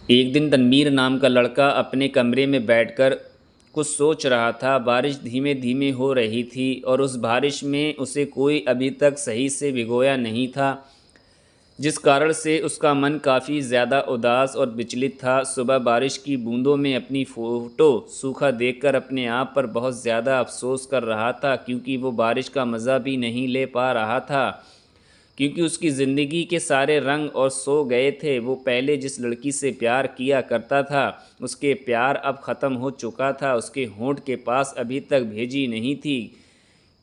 एक दिन तनवीर नाम का लड़का अपने कमरे में बैठकर कुछ सोच रहा था। बारिश धीमे धीमे हो रही थी और उस बारिश में उसे कोई अभी तक सही से भिगोया नहीं था, जिस कारण से उसका मन काफ़ी ज़्यादा उदास और विचलित था। सुबह बारिश की बूंदों में अपनी फ़ोटो सूखा देखकर अपने आप पर बहुत ज़्यादा अफसोस कर रहा था, क्योंकि वो बारिश का मज़ा भी नहीं ले पा रहा था, क्योंकि उसकी ज़िंदगी के सारे रंग और सो गए थे। वो पहले जिस लड़की से प्यार किया करता था, उसके प्यार अब ख़त्म हो चुका था। उसके होंठ के पास अभी तक भेजी नहीं थी,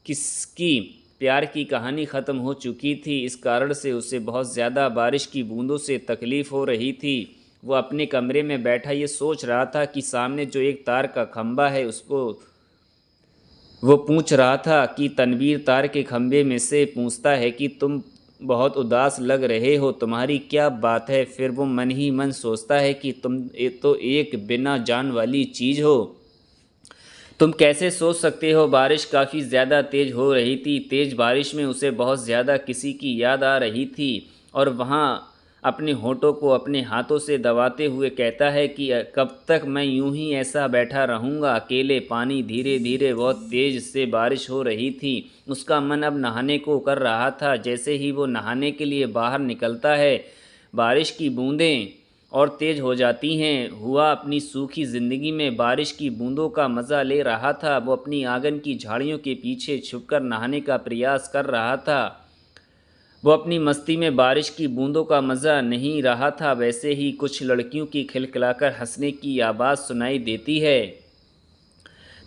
किसकी प्यार की कहानी ख़त्म हो चुकी थी। इस कारण से उसे बहुत ज़्यादा बारिश की बूंदों से तकलीफ़ हो रही थी। वो अपने कमरे में बैठा ये सोच रहा था कि सामने जो एक तार का खंभा है, उसको वो पूछ रहा था कि तनवीर तार के खंभे में से पूछता है कि तुम बहुत उदास लग रहे हो, तुम्हारी क्या बात है। फिर वो मन ही मन सोचता है कि तुम तो एक बिना जान वाली चीज़ हो, तुम कैसे सोच सकते हो। बारिश काफ़ी ज़्यादा तेज़ हो रही थी। तेज़ बारिश में उसे बहुत ज़्यादा किसी की याद आ रही थी और वहाँ अपने होठों को अपने हाथों से दबाते हुए कहता है कि कब तक मैं यूं ही ऐसा बैठा रहूँगा अकेले। पानी धीरे धीरे बहुत तेज़ से बारिश हो रही थी। उसका मन अब नहाने को कर रहा था। जैसे ही वो नहाने के लिए बाहर निकलता है, बारिश की बूंदें और तेज़ हो जाती हैं। हुआ अपनी सूखी ज़िंदगी में बारिश की बूंदों का मज़ा ले रहा था। वो अपनी आंगन की झाड़ियों के पीछे छुपकर नहाने का प्रयास कर रहा था। वो अपनी मस्ती में बारिश की बूंदों का मज़ा नहीं रहा था। वैसे ही कुछ लड़कियों की खिलखिलाकर हंसने की आवाज़ सुनाई देती है।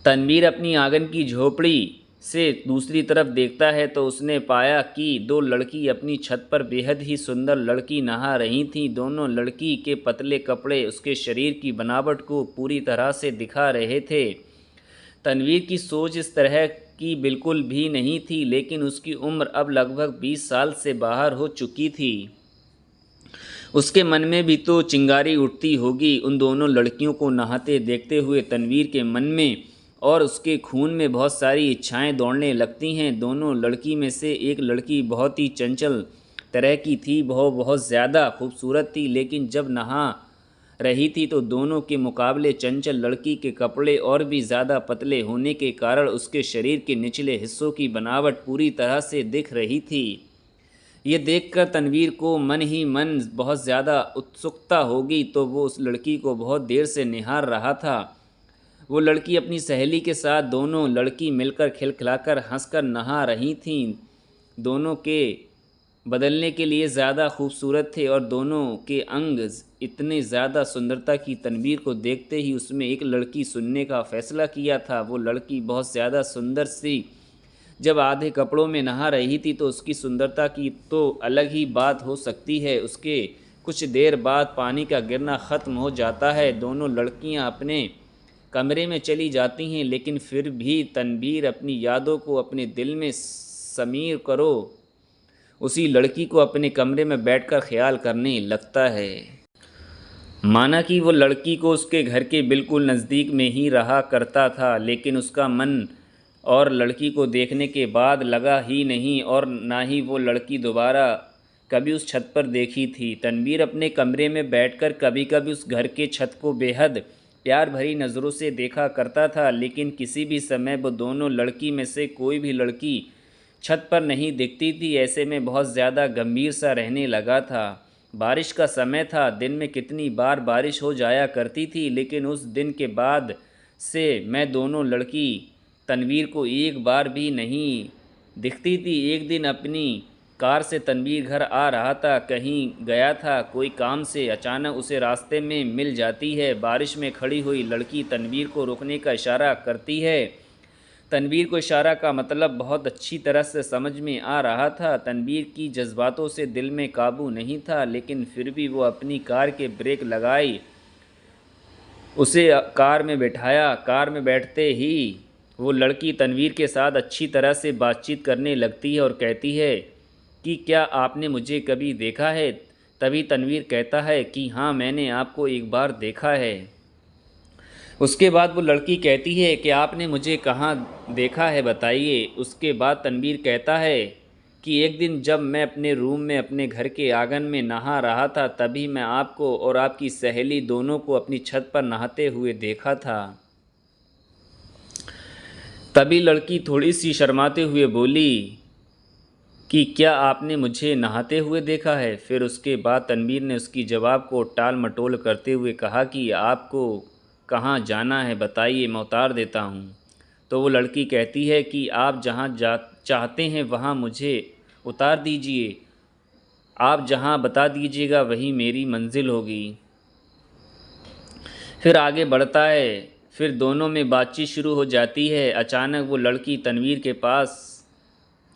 तनवीर अपनी आंगन की झोपड़ी से दूसरी तरफ देखता है तो उसने पाया कि दो लड़की अपनी छत पर बेहद ही सुंदर लड़की नहा रही थीं। दोनों लड़की के पतले कपड़े उसके शरीर की बनावट को पूरी तरह से दिखा रहे थे। तनवीर की सोच इस तरह की बिल्कुल भी नहीं थी, लेकिन उसकी उम्र अब लगभग 20 साल से बाहर हो चुकी थी। उसके मन में भी तो चिंगारी उठती होगी उन दोनों लड़कियों को नहाते देखते हुए। तनवीर के मन में और उसके खून में बहुत सारी इच्छाएं दौड़ने लगती हैं। दोनों लड़की में से एक लड़की बहुत ही चंचल तरह की थी। वह बहुत ज़्यादा खूबसूरत थी, लेकिन जब नहा रही थी तो दोनों के मुकाबले चंचल लड़की के कपड़े और भी ज़्यादा पतले होने के कारण उसके शरीर के निचले हिस्सों की बनावट पूरी तरह से दिख रही थी। ये देखकर तनवीर को मन ही मन बहुत ज़्यादा उत्सुकता होगी, तो वो उस लड़की को बहुत देर से निहार रहा था। वो लड़की अपनी सहेली के साथ, दोनों लड़की मिलकर खिलखिलाकर हंसकर नहा रही थीं। दोनों के बदलने के लिए ज़्यादा खूबसूरत थे और दोनों के अंग इतने ज़्यादा सुंदरता की तनवीर को देखते ही उसमें एक लड़की सुनने का फ़ैसला किया था। वो लड़की बहुत ज़्यादा सुंदर सी जब आधे कपड़ों में नहा रही थी तो उसकी सुंदरता की तो अलग ही बात हो सकती है। उसके कुछ देर बाद पानी का गिरना ख़त्म हो जाता है। दोनों लड़कियां अपने कमरे में चली जाती हैं, लेकिन फिर भी तनवीर अपनी यादों को अपने दिल में समीर करो उसी लड़की को अपने कमरे में बैठकर ख्याल करने लगता है। माना कि वो लड़की को उसके घर के बिल्कुल नज़दीक में ही रहा करता था, लेकिन उसका मन और लड़की को देखने के बाद लगा ही नहीं और ना ही वो लड़की दोबारा कभी उस छत पर देखी थी। तनवीर अपने कमरे में बैठकर कभी कभी उस घर के छत को बेहद प्यार भरी नज़रों से देखा करता था, लेकिन किसी भी समय वो दोनों लड़की में से कोई भी लड़की छत पर नहीं दिखती थी। ऐसे में बहुत ज़्यादा गंभीर सा रहने लगा था। बारिश का समय था। दिन में कितनी बार बारिश हो जाया करती थी, लेकिन उस दिन के बाद से मैं दोनों लड़की तनवीर को एक बार भी नहीं दिखती थी। एक दिन अपनी कार से तनवीर घर आ रहा था, कहीं गया था कोई काम से। अचानक उसे रास्ते में मिल जाती है। बारिश में खड़ी हुई लड़की तनवीर को रुकने का इशारा करती है। तनवीर को इशारा का मतलब बहुत अच्छी तरह से समझ में आ रहा था। तनवीर की जज्बातों से दिल में काबू नहीं था, लेकिन फिर भी वो अपनी कार के ब्रेक लगाई, उसे कार में बैठाया। कार में बैठते ही वो लड़की तनवीर के साथ अच्छी तरह से बातचीत करने लगती है और कहती है कि क्या आपने मुझे कभी देखा है। तभी तनवीर कहता है कि हाँ, मैंने आपको एक बार देखा है। उसके बाद वो लड़की कहती है कि आपने मुझे कहाँ देखा है बताइए। उसके बाद तनवीर कहता है कि एक दिन जब मैं अपने रूम में अपने घर के आंगन में नहा रहा था, तभी मैं आपको और आपकी सहेली दोनों को अपनी छत पर नहाते हुए देखा था। तभी लड़की थोड़ी सी शर्माते हुए बोली कि क्या आपने मुझे नहाते हुए देखा है? फिर उसके बाद तनवीर ने उसकी जवाब को टाल मटोल करते हुए कहा कि आपको कहाँ जाना है बताइए, मैं उतार देता हूँ। तो वो लड़की कहती है कि आप जहाँ जा चाहते हैं वहाँ मुझे उतार दीजिए, आप जहाँ बता दीजिएगा वही मेरी मंजिल होगी। फिर आगे बढ़ता है, फिर दोनों में बातचीत शुरू हो जाती है। अचानक वो लड़की तनवीर के पास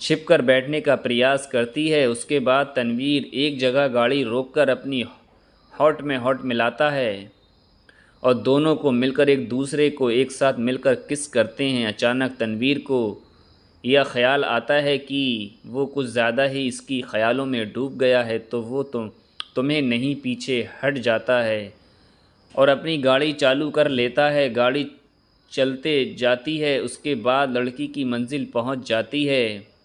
छिपकर बैठने का प्रयास करती है। उसके बाद तनवीर एक जगह गाड़ी रोककर अपनी हॉट में हॉट मिलाता है और दोनों को मिलकर एक दूसरे को एक साथ मिलकर किस करते हैं। अचानक तनवीर को यह ख्याल आता है कि वो कुछ ज़्यादा ही इसकी ख्यालों में डूब गया है, तो वो तुम्हें नहीं पीछे हट जाता है और अपनी गाड़ी चालू कर लेता है। गाड़ी चलते जाती है। उसके बाद लड़की की मंजिल पहुंच जाती है।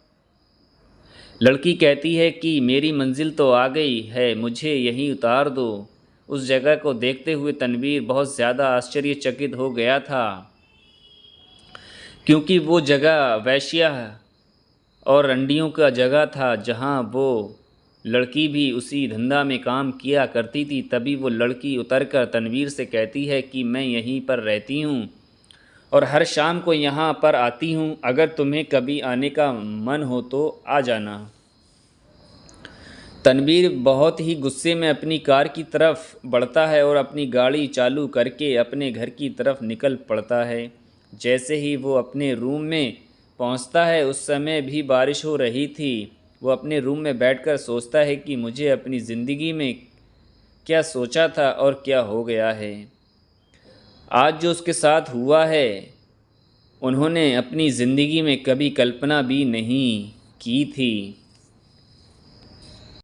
लड़की कहती है कि मेरी मंजिल तो आ गई है, मुझे यहीं उतार दो। उस जगह को देखते हुए तनवीर बहुत ज़्यादा आश्चर्यचकित हो गया था, क्योंकि वो जगह वैश्या और रंडियों का जगह था जहाँ वो लड़की भी उसी धंधा में काम किया करती थी। तभी वो लड़की उतरकर तनवीर से कहती है कि मैं यहीं पर रहती हूँ और हर शाम को यहाँ पर आती हूँ, अगर तुम्हें कभी आने का मन हो तो आ जाना। तनवीर बहुत ही गुस्से में अपनी कार की तरफ बढ़ता है और अपनी गाड़ी चालू करके अपने घर की तरफ निकल पड़ता है। जैसे ही वो अपने रूम में पहुंचता है, उस समय भी बारिश हो रही थी। वो अपने रूम में बैठकर सोचता है कि मुझे अपनी ज़िंदगी में क्या सोचा था और क्या हो गया है। आज जो उसके साथ हुआ है, उन्होंने अपनी ज़िंदगी में कभी कल्पना भी नहीं की थी।